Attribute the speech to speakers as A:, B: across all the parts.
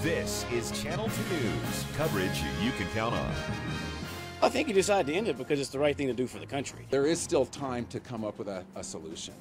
A: This is Channel 2 News, coverage you can count on.
B: I think he decided to end it because it's the right thing to do for the country.
C: There is still time to come up with a solution.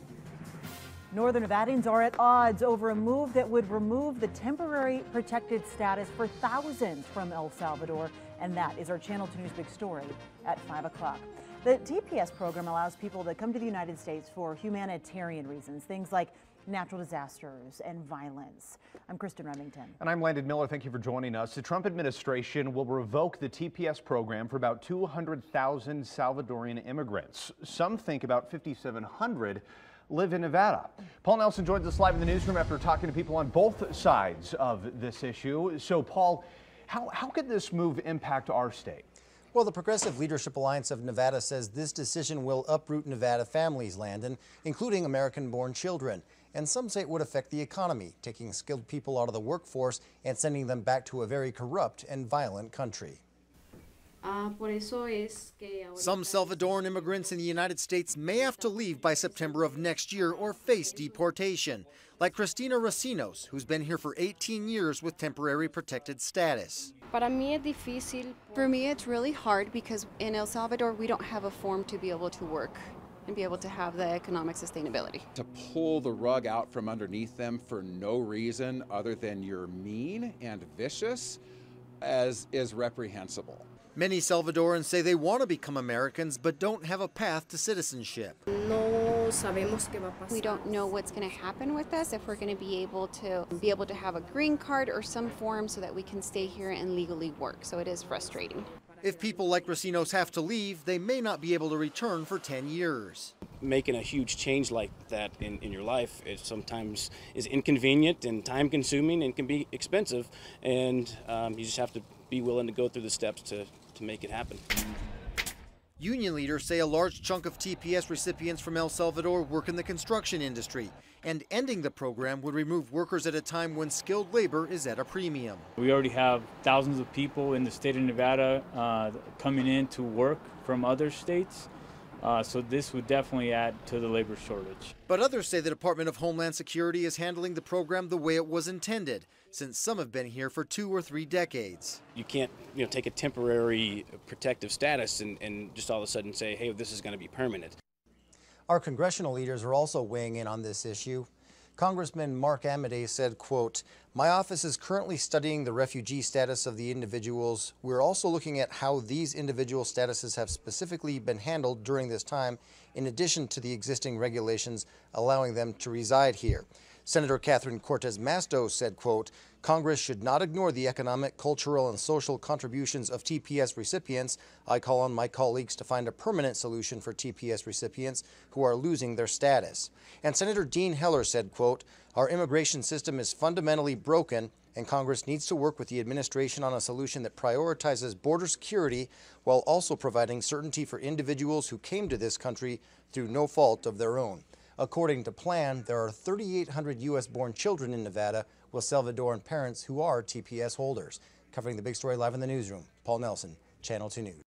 D: Northern Nevadans are at odds over a move that would remove the temporary protected status for thousands from El Salvador. And that is our Channel 2 News big story at 5 o'clock. The TPS program allows people to come to the United States for humanitarian reasons, things like natural disasters and violence. I'm Kristen Remington.
E: And I'm Landon Miller. Thank you for joining us. The Trump administration will revoke the TPS program for about 200,000 Salvadorian immigrants. Some think about 5,700 live in Nevada. Paul Nelson joins us live in the newsroom after talking to people on both sides of this issue. So, Paul, how could this move impact our state?
F: Well, the Progressive Leadership Alliance of Nevada says this decision will uproot Nevada families, Landon, including American-born children. And some say it would affect the economy, taking skilled people out of the workforce and sending them back to a very corrupt and violent country.
G: Some Salvadoran immigrants in the United States may have to leave by September of next year or face deportation, like Cristina Racinos, who's been here for 18 years with temporary protected status.
H: For me, it's really hard because in El Salvador, we don't have a form to be able to work and be able to have the economic sustainability.
C: To pull the rug out from underneath them for no reason other than you're mean and vicious is reprehensible.
G: Many Salvadorans say they want to become Americans but don't have a path to citizenship.
H: We don't know what's going to happen with us, if we're going to be able to have a green card or some form so that we can stay here and legally work. So it is frustrating.
G: If people like Racinos have to leave, they may not be able to return for 10 years.
B: Making a huge change like that in your life sometimes is inconvenient and time consuming and can be expensive, and you just have to be willing to go through the steps to make it happen.
G: Union leaders say a large chunk of TPS recipients from El Salvador work in the construction industry, and ending the program would remove workers at a time when skilled labor is at a premium.
I: We already have thousands of people in the state of Nevada coming in to work from other states, so this would definitely add to the labor shortage.
G: But others say the Department of Homeland Security is handling the program the way it was intended, since some have been here for 2 or 3 decades.
B: You can't take a temporary protective status and just all of a sudden say, hey, this is going to be permanent.
F: Our congressional leaders are also weighing in on this issue. Congressman Mark Amodei said, quote, "My office is currently studying the refugee status of the individuals. We're also looking at how these individual statuses have specifically been handled during this time, in addition to the existing regulations allowing them to reside here." Senator Catherine Cortez Masto said, quote, "Congress should not ignore the economic, cultural, and social contributions of TPS recipients. I call on my colleagues to find a permanent solution for TPS recipients who are losing their status." And Senator Dean Heller said, quote, "Our immigration system is fundamentally broken, and Congress needs to work with the administration on a solution that prioritizes border security while also providing certainty for individuals who came to this country through no fault of their own." According to plan, there are 3,800 U.S.-born children in Nevada with Salvadoran parents who are TPS holders. Covering the big story live in the newsroom, Paul Nelson, Channel 2 News.